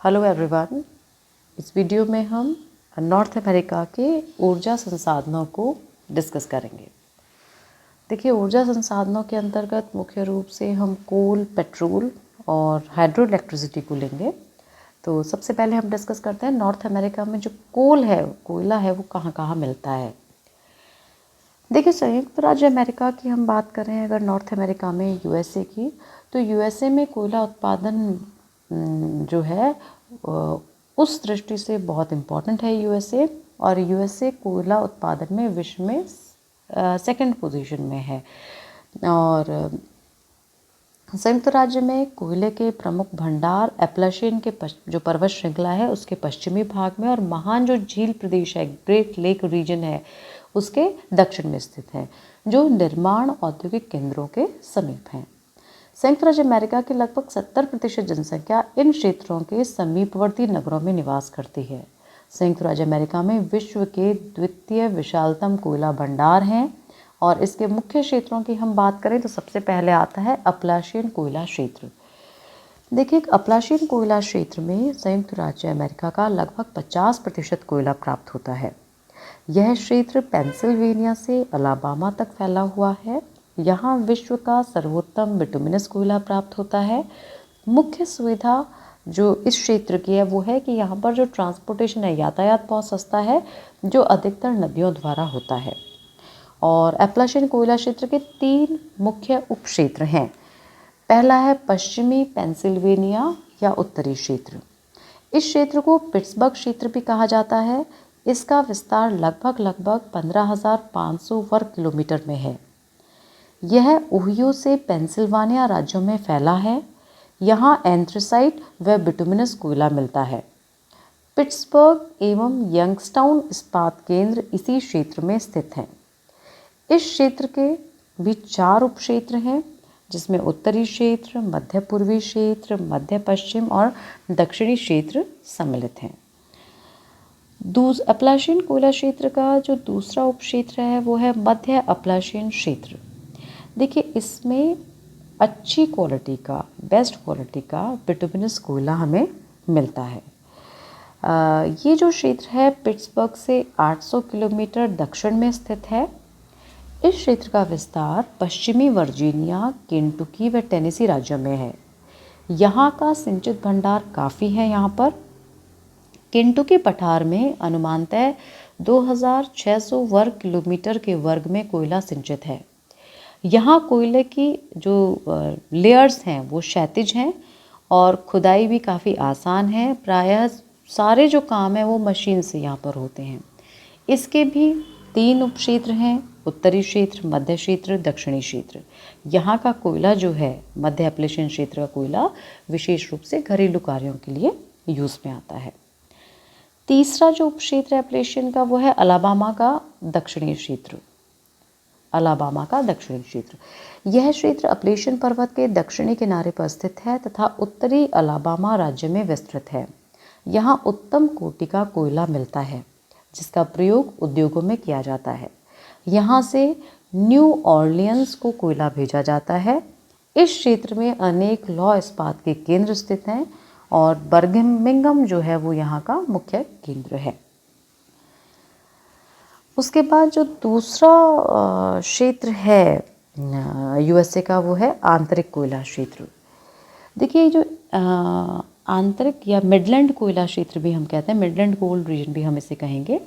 Hello everyone. इस video में हम नॉर्थ अमेरिका के ऊर्जा संसाधनों को डिस्कस करेंगे। देखिए, ऊर्जा संसाधनों के अंतर्गत मुख्य रूप से हम कोल, पेट्रोल और हाइड्रो इलेक्ट्रिसिटी को लेंगे। तो सबसे पहले हम डिस्कस करते हैं नॉर्थ अमेरिका में जो कोल है, कोयला है, वो कहाँ कहाँ मिलता है। देखिए, संयुक्त राज्य अमेरिका की हम बात करें अगर नॉर्थ अमेरिका में यूएसए की, तो यूएसए में कोयला उत्पादन जो है उस दृष्टि से बहुत इम्पॉर्टेंट है यूएसए। और यूएसए कोयला उत्पादन में विश्व में सेकंड पोजीशन में है। और संयुक्त राज्य में कोयले के प्रमुख भंडार एप्लाशियन के जो पर्वत श्रृंखला है उसके पश्चिमी भाग में, और महान जो झील प्रदेश है, ग्रेट लेक रीजन है, उसके दक्षिण में स्थित है, जो निर्माण औद्योगिक केंद्रों के समीप हैं। संयुक्त राज्य अमेरिका की लगभग 70% जनसंख्या इन क्षेत्रों के समीपवर्ती नगरों में निवास करती है। संयुक्त राज्य अमेरिका में विश्व के द्वितीय विशालतम कोयला भंडार हैं, और इसके मुख्य क्षेत्रों की हम बात करें तो सबसे पहले आता है अपलाशियन कोयला क्षेत्र। देखिए, अपलाशियन कोयला क्षेत्र में संयुक्त राज्य अमेरिका का लगभग 50% कोयला प्राप्त होता है। यह क्षेत्र पेंसिल्वेनिया से अलाबामा तक फैला हुआ है। यहाँ विश्व का सर्वोत्तम बिटुमिनस कोयला प्राप्त होता है। मुख्य सुविधा जो इस क्षेत्र की है वो है कि यहाँ पर जो ट्रांसपोर्टेशन है, यातायात बहुत सस्ता है, जो अधिकतर नदियों द्वारा होता है। और एप्लाशियन कोयला क्षेत्र के 3 मुख्य उपक्षेत्र हैं। पहला है पश्चिमी पेंसिल्वेनिया या उत्तरी क्षेत्र। इस क्षेत्र को पिट्सबर्ग क्षेत्र भी कहा जाता है। इसका विस्तार लगभग 15,500 वर्ग किलोमीटर में है। यह ओहियो से पेंसिल्वानिया राज्यों में फैला है। यहाँ एंथ्रेसाइट व बिटुमिनस कोयला मिलता है। पिट्सबर्ग एवं यंगस्टाउन इस्पात केंद्र इसी क्षेत्र में स्थित हैं। इस क्षेत्र के भी 4 उपक्षेत्र हैं, जिसमें उत्तरी क्षेत्र, मध्य पूर्वी क्षेत्र, मध्य पश्चिम और दक्षिणी क्षेत्र सम्मिलित हैं। अपलाशियन कोयला क्षेत्र का जो दूसरा उपक्षेत्र है वो है मध्य अपलाशियन क्षेत्र। देखिए, इसमें अच्छी क्वालिटी का, बेस्ट क्वालिटी का बिटुमिनस कोयला हमें मिलता है। ये जो क्षेत्र है पिट्सबर्ग से 800 किलोमीटर दक्षिण में स्थित है। इस क्षेत्र का विस्तार पश्चिमी वर्जीनिया, केंटुकी व टेनेसी राज्यों में है। यहाँ का सिंचित भंडार काफ़ी है। यहाँ पर केंटुकी पठार में अनुमानतः 2600 वर्ग किलोमीटर के वर्ग में कोयला सिंचित है। यहाँ कोयले की जो लेयर्स हैं वो क्षैतिज हैं, और खुदाई भी काफ़ी आसान है। प्रायः सारे जो काम है वो मशीन से यहाँ पर होते हैं। इसके भी 3 उपक्षेत्र हैं, उत्तरी क्षेत्र, मध्य क्षेत्र, दक्षिणी क्षेत्र। यहाँ का कोयला जो है, मध्य अपलाशियन क्षेत्र का कोयला विशेष रूप से घरेलू कार्यों के लिए यूज़ में आता है। तीसरा जो उपक्षेत्र है अपलाशियन का वो है अलाबामा का दक्षिणी क्षेत्र। अलाबामा का दक्षिणी क्षेत्र, यह क्षेत्र अपलेशियन पर्वत के दक्षिणी किनारे पर स्थित है तथा उत्तरी अलाबामा राज्य में विस्तृत है। यहाँ उत्तम कोटि का कोयला मिलता है, जिसका प्रयोग उद्योगों में किया जाता है। यहाँ से न्यू ऑर्लियंस को कोयला भेजा जाता है। इस क्षेत्र में अनेक लौह इस्पात के केंद्र स्थित हैं, और बर्मिंघम जो है वो यहाँ का मुख्य केंद्र है। उसके बाद जो दूसरा क्षेत्र है यूएसए का वो है आंतरिक कोयला क्षेत्र। देखिए, जो आंतरिक या मिडलैंड कोयला क्षेत्र भी हम कहते हैं, मिडलैंड कोल रीजन भी हम इसे कहेंगे।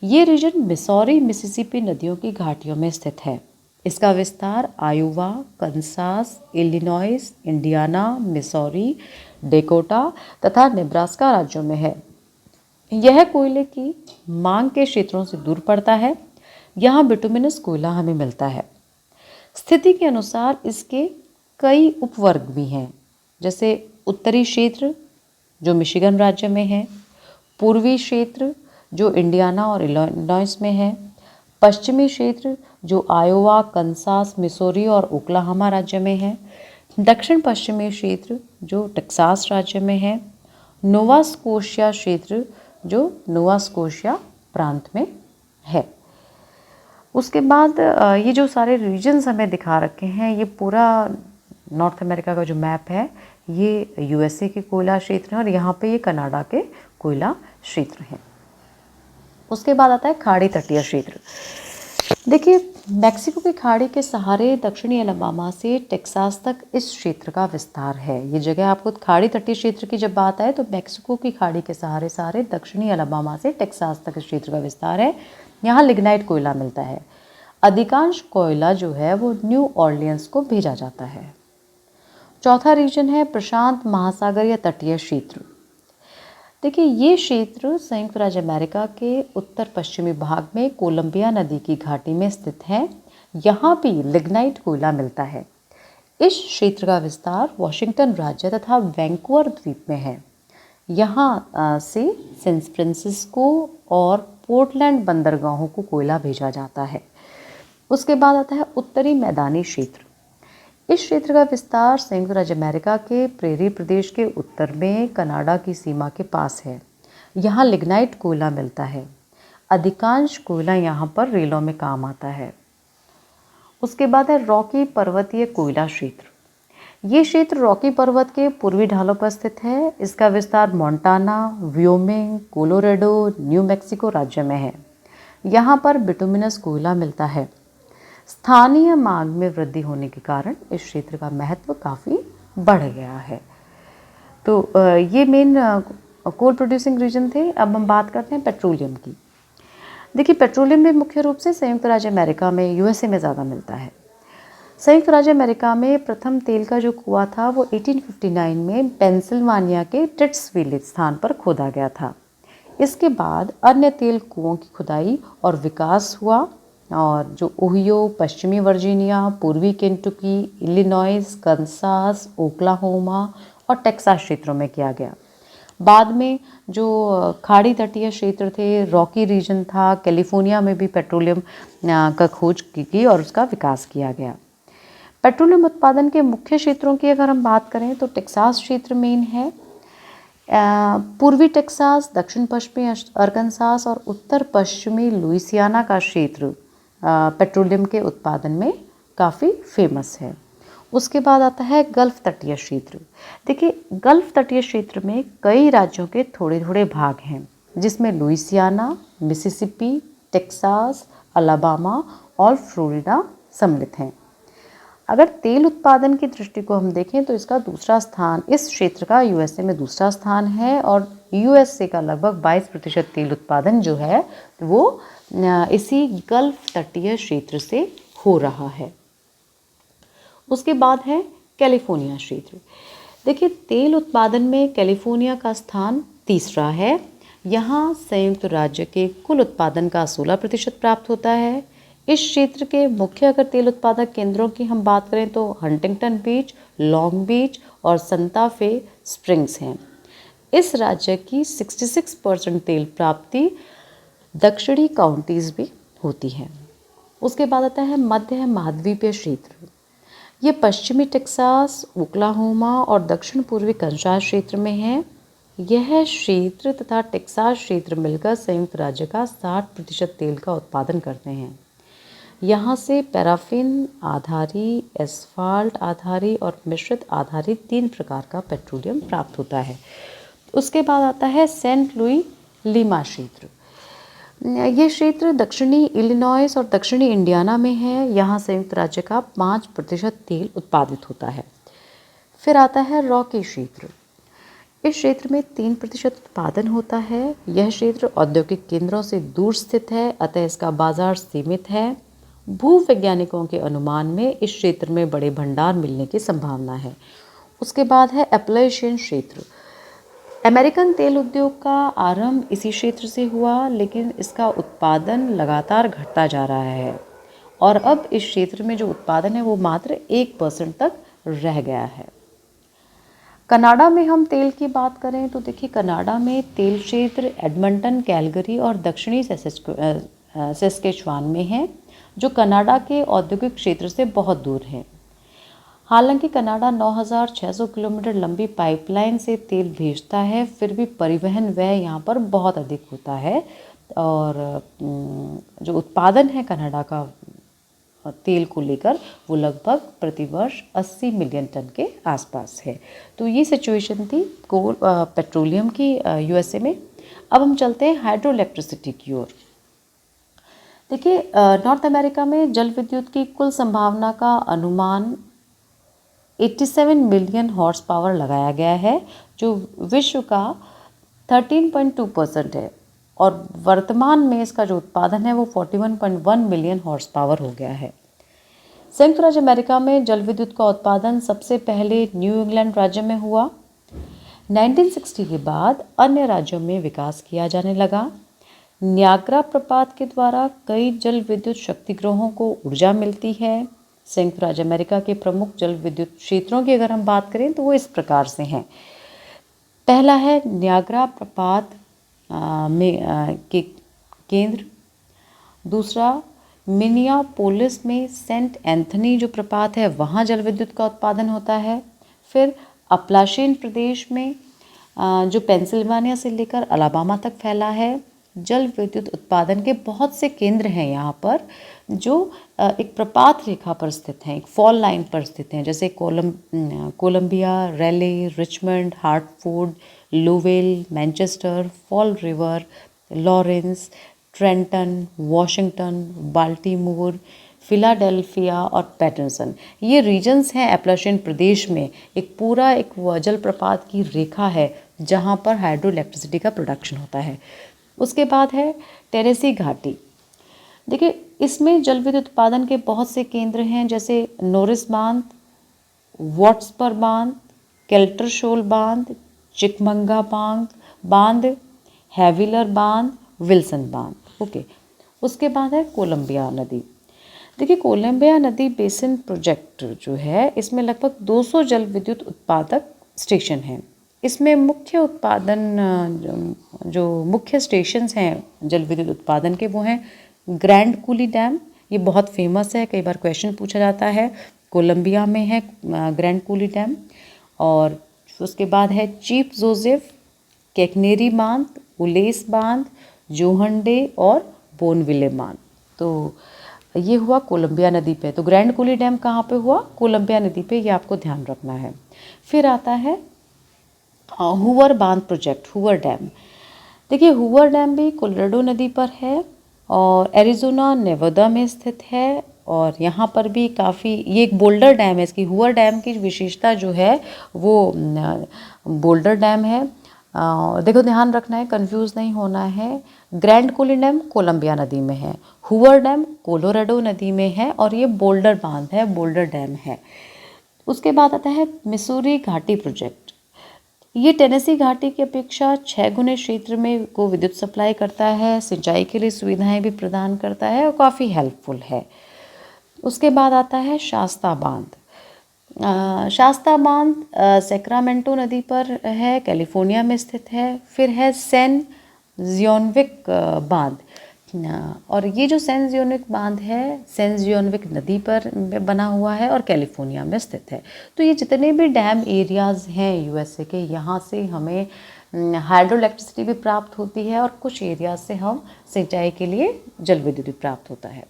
ये रीजन मिसौरी, मिसिसिपी नदियों की घाटियों में स्थित है। इसका विस्तार Iowa, Kansas, Illinois, Indiana, Missouri, Dakota तथा नेब्रास्का राज्यों में है। यह कोयले की मांग के क्षेत्रों से दूर पड़ता है। यहाँ बिटुमिनस कोयला हमें मिलता है। स्थिति के अनुसार इसके कई उपवर्ग भी हैं, जैसे उत्तरी क्षेत्र जो मिशिगन राज्य में है, पूर्वी क्षेत्र जो इंडियाना और इलिनॉइस में है, पश्चिमी क्षेत्र जो आयोवा, कंसास, मिसौरी और ओक्लाहोमा राज्य में है, दक्षिण पश्चिमी क्षेत्र जो टेक्सास राज्य में है, नोवा स्कोशिया क्षेत्र जो नोवा स्कोशिया प्रांत में है। उसके बाद ये जो सारे रीजन्स हमें दिखा रखे हैं, ये पूरा नॉर्थ अमेरिका का जो मैप है ये यूएसए के कोयला क्षेत्र हैं और यहाँ पे ये कनाडा के कोयला क्षेत्र हैं। उसके बाद आता है खाड़ी तटीय क्षेत्र। देखिए, मैक्सिको की खाड़ी के सहारे दक्षिणी अलाबामा से टेक्सास तक इस क्षेत्र का विस्तार है। ये जगह आपको खाड़ी तटीय क्षेत्र की जब बात आए तो मैक्सिको की खाड़ी के सहारे दक्षिणी अलाबामा से टेक्सास तक इस क्षेत्र का विस्तार है। यहाँ लिग्नाइट कोयला मिलता है। अधिकांश कोयला जो है वो न्यू ऑर्लियंस को भेजा जाता है। चौथा रीजन है प्रशांत महासागर या तटीय क्षेत्र। देखिए, ये क्षेत्र संयुक्त राज्य अमेरिका के उत्तर पश्चिमी भाग में कोलंबिया नदी की घाटी में स्थित है। यहाँ भी लिग्नाइट कोयला मिलता है। इस क्षेत्र का विस्तार वॉशिंगटन राज्य तथा वैंकूवर द्वीप में है। यहाँ से सैन फ्रांसिस्को और पोर्टलैंड बंदरगाहों को कोयला भेजा जाता है। उसके बाद आता है उत्तरी मैदानी क्षेत्र। इस क्षेत्र का विस्तार संयुक्त राज्य अमेरिका के प्रेरी प्रदेश के उत्तर में कनाडा की सीमा के पास है। यहाँ लिग्नाइट कोयला मिलता है। अधिकांश कोयला यहाँ पर रेलों में काम आता है। उसके बाद है रॉकी पर्वतीय कोयला क्षेत्र। ये क्षेत्र रॉकी पर्वत के पूर्वी ढालों पर स्थित है। इसका विस्तार Montana, Wyoming, Colorado, new Mexico राज्य में है। यहाँ पर बिटुमिनस कोयला मिलता है। स्थानीय मांग में वृद्धि होने के कारण इस क्षेत्र का महत्व काफ़ी बढ़ गया है। तो ये मेन कोल प्रोड्यूसिंग रीजन थे। अब हम बात करते हैं पेट्रोलियम की। देखिए, पेट्रोलियम भी मुख्य रूप से संयुक्त राज्य अमेरिका में, यूएसए में ज़्यादा मिलता है। संयुक्त राज्य अमेरिका में प्रथम तेल का जो कुआं था वो 1859 में पेंसिल्वानिया के टिट्सविल स्थान पर खोदा गया था। इसके बाद अन्य तेल कुओं की खुदाई और विकास हुआ और जो ओहियो, पश्चिमी वर्जीनिया, पूर्वी केंटुकी, इलिनॉइस, कंसास, ओक्लाहोमा और टेक्सास क्षेत्रों में किया गया। बाद में जो खाड़ी तटीय क्षेत्र थे, रॉकी रीजन था, कैलिफोर्निया में भी पेट्रोलियम का खोज की और उसका विकास किया गया। पेट्रोलियम उत्पादन के मुख्य क्षेत्रों की अगर हम बात करें तो टेक्सास क्षेत्र मेन है। पूर्वी टेक्सास, दक्षिण पश्चिमी अरकानसास और उत्तर पश्चिमी लुइसियाना का क्षेत्र पेट्रोलियम के उत्पादन में काफ़ी फेमस है। उसके बाद आता है गल्फ तटीय क्षेत्र। देखिए, गल्फ तटीय क्षेत्र में कई राज्यों के थोड़े थोड़े भाग हैं, जिसमें लुइसियाना, मिसिसिपी, टेक्सास, अलाबामा और फ्लोरिडा सम्मिलित हैं। अगर तेल उत्पादन की दृष्टि को हम देखें तो इसका दूसरा स्थान, इस क्षेत्र का यूएसए में दूसरा स्थान है और यूएसए का लगभग 22% तेल उत्पादन जो है वो इसी गल्फ तटीय क्षेत्र से हो रहा है। उसके बाद है कैलिफोर्निया क्षेत्र। देखिए, तेल उत्पादन में कैलिफोर्निया का स्थान तीसरा है। यहाँ संयुक्त राज्य के कुल उत्पादन का 16% प्राप्त होता है। इस क्षेत्र के मुख्य अगर तेल उत्पादक केंद्रों की हम बात करें तो हंटिंगटन बीच, लॉन्ग बीच और सांता फे स्प्रिंग्स हैं। इस राज्य की 66% तेल प्राप्ति दक्षिणी काउंटीज़ भी होती है। उसके बाद आता है मध्य महाद्वीपीय क्षेत्र। ये पश्चिमी टेक्सास, ओक्लाहोमा और दक्षिण पूर्वी कंसास क्षेत्र में है। यह क्षेत्र तथा टेक्सास क्षेत्र मिलकर संयुक्त राज्य का 60% तेल का उत्पादन करते हैं। यहाँ से पैराफिन आधारी, एस्फाल्ट आधारी और मिश्रित आधारी 3 प्रकार का पेट्रोलियम प्राप्त होता है। उसके बाद आता है सेंट लुई लीमा क्षेत्र। ये क्षेत्र दक्षिणी इलिनॉइस और दक्षिणी इंडियाना में है। यहाँ संयुक्त राज्य का 5% तेल उत्पादित होता है। फिर आता है रॉकी क्षेत्र। इस क्षेत्र में 3% उत्पादन होता है। यह क्षेत्र औद्योगिक केंद्रों से दूर स्थित है, अतः इसका बाजार सीमित है। भूवैज्ञानिकों के अनुमान में इस क्षेत्र में बड़े भंडार मिलने की संभावना है। उसके बाद है एपलेशियन क्षेत्र। अमेरिकन तेल उद्योग का आरंभ इसी क्षेत्र से हुआ, लेकिन इसका उत्पादन लगातार घटता जा रहा है और अब इस क्षेत्र में जो उत्पादन है वो मात्र 1% तक रह गया है। कनाडा में हम तेल की बात करें तो देखिए, कनाडा में तेल क्षेत्र एडमंटन, कैलगरी और दक्षिणी सस्केचुआन में है, जो कनाडा के औद्योगिक क्षेत्र से बहुत दूर है। हालांकि कनाडा 9,600 किलोमीटर लंबी पाइपलाइन से तेल भेजता है, फिर भी परिवहन व्यय यहाँ पर बहुत अधिक होता है और जो उत्पादन है कनाडा का तेल को लेकर वो लगभग प्रतिवर्ष 80 मिलियन टन के आसपास है। तो ये सिचुएशन थी कोल पेट्रोलियम की यूएसए में। अब हम चलते हैं हाइड्रो इलेक्ट्रिसिटी की ओर। देखिए, नॉर्थ अमेरिका में जल विद्युत की कुल संभावना का अनुमान 87 मिलियन हॉर्स पावर लगाया गया है, जो विश्व का 13.2% है, और वर्तमान में इसका जो उत्पादन है वो 41.1 मिलियन हॉर्स पावर हो गया है। संयुक्त राज्य अमेरिका में जल विद्युत का उत्पादन सबसे पहले न्यू इंग्लैंड राज्य में हुआ। 1960 के बाद अन्य राज्यों में विकास किया जाने लगा। न्याग्रा प्रपात के द्वारा कई जल विद्युत शक्तिगृहों को ऊर्जा मिलती है। संयुक्त राज्य अमेरिका के प्रमुख जल विद्युत क्षेत्रों की अगर हम बात करें तो वो इस प्रकार से हैं। पहला है न्याग्रा प्रपात के केंद्र। दूसरा, मिनियापोलिस में सेंट एंथनी जो प्रपात है वहाँ जल विद्युत का उत्पादन होता है। फिर अपलाशियन प्रदेश में जो पेंसिल्वानिया से लेकर अलाबामा तक फैला है, जल विद्युत उत्पादन के बहुत से केंद्र हैं यहाँ पर, जो एक प्रपात रेखा पर स्थित हैं, एक फॉल लाइन पर स्थित हैं, जैसे Columbia, Raleigh, Richmond, Hartford, Lowell, Manchester, Fall River, Lawrence, Trenton, Washington, Baltimore, Philadelphia और पैटरसन। ये रीजन्स हैं एपलाशियन प्रदेश में। एक पूरा एक जल प्रपात की रेखा है जहाँ पर हाइड्रो इलेक्ट्रिसिटी का प्रोडक्शन होता है। उसके बाद है टेनेसी घाटी। देखिए, इसमें जल विद्युत उत्पादन के बहुत से केंद्र हैं, जैसे नोरिस बांध, वॉट्सपर बांध, केल्टर शोल बांध, चिकमंगा बांध, हैविलर बांध, विल्सन बांध। ओके, उसके बाद है कोलंबिया नदी। देखिए, कोलंबिया नदी बेसिन प्रोजेक्ट जो है, इसमें लगभग 200 जल विद्युत उत्पादक स्टेशन हैं। इसमें मुख्य उत्पादन जो मुख्य स्टेशंस हैं जल विद्युत उत्पादन के, वो हैं ग्रैंड कूली डैम। ये बहुत फेमस है, कई बार क्वेश्चन पूछा जाता है। कोलंबिया में है ग्रैंड कूली डैम। और उसके बाद है चीफ जोसेफ, कैकनेरी बांध, उलेस बांध, जोहंडे और बोनविले बांध। तो ये हुआ कोलंबिया नदी पे। तो ग्रैंड कूली डैम कहाँ पे हुआ? कोलंबिया नदी पे, ये आपको ध्यान रखना है। फिर आता है हूवर बांध प्रोजेक्ट, हूवर डैम। देखिए, हूवर डैम भी कोलोराडो नदी पर है और एरिज़ोना, नेवादा में स्थित है। और यहाँ पर भी काफ़ी, ये एक बोल्डर डैम है। इसकी हूवर डैम की विशेषता जो है वो बोल्डर डैम है। देखो, ध्यान रखना है, कंफ्यूज नहीं होना है। ग्रैंड कूली डैम कोलंबिया नदी में है, हूवर डैम कोलोराडो नदी में है, और ये बोल्डर बांध है, बोल्डर डैम है। उसके बाद आता है मिसूरी घाटी प्रोजेक्ट। ये टेनेसी घाटी की अपेक्षा 6 गुने क्षेत्र में को विद्युत सप्लाई करता है, सिंचाई के लिए सुविधाएं भी प्रदान करता है और काफ़ी हेल्पफुल है। उसके बाद आता है शास्ता बांध। शास्ता बांध सैक्रामेंटो नदी पर है, कैलिफोर्निया में स्थित है। फिर है सैन जियोनविक बांध। और ये जो सेंट जियोनिक बांध है, सेंट जियोनिक नदी पर बना हुआ है और कैलिफोर्निया में स्थित है। तो ये जितने भी डैम एरियाज़ हैं यूएसए के, यहाँ से हमें हाइड्रो इलेक्ट्रिसिटी भी प्राप्त होती है और कुछ एरियाज से हम सिंचाई के लिए जल विद्युत भी प्राप्त होता है।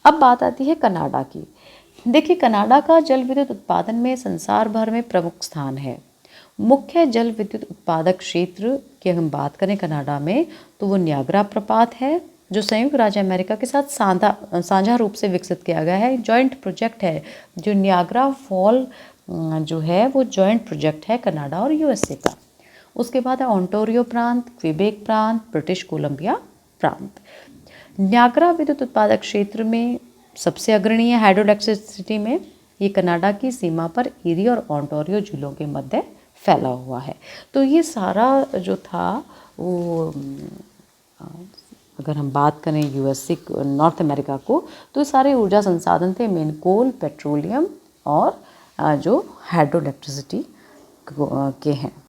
अब बात आती है कनाडा की। देखिए, कनाडा का जल विद्युत उत्पादन में संसार भर में प्रमुख स्थान है। मुख्य जल विद्युत उत्पादक क्षेत्र की हम बात करें कनाडा में, तो वो न्याग्रा प्रपात है, जो संयुक्त राज्य अमेरिका के साथ साझा रूप से विकसित किया गया है। जॉइंट प्रोजेक्ट है, जो न्याग्रा फॉल जो है वो जॉइंट प्रोजेक्ट है कनाडा और यूएसए का। उसके बाद है ओंटारियो प्रांत, क्वेबेक प्रांत, ब्रिटिश कोलंबिया प्रांत। न्याग्रा विद्युत उत्पादक क्षेत्र में सबसे अग्रणी है हाइड्रो इलेक्ट्रिसिटी में। ये कनाडा की सीमा पर ईरी और ओंटारियो झीलों के मध्य फैला हुआ है। तो ये सारा जो था वो, अगर हम बात करें यूएसए नॉर्थ अमेरिका को, तो सारे ऊर्जा संसाधन थे, मेन कोल, पेट्रोलियम और जो हाइड्रो इलेक्ट्रिसिटी के हैं।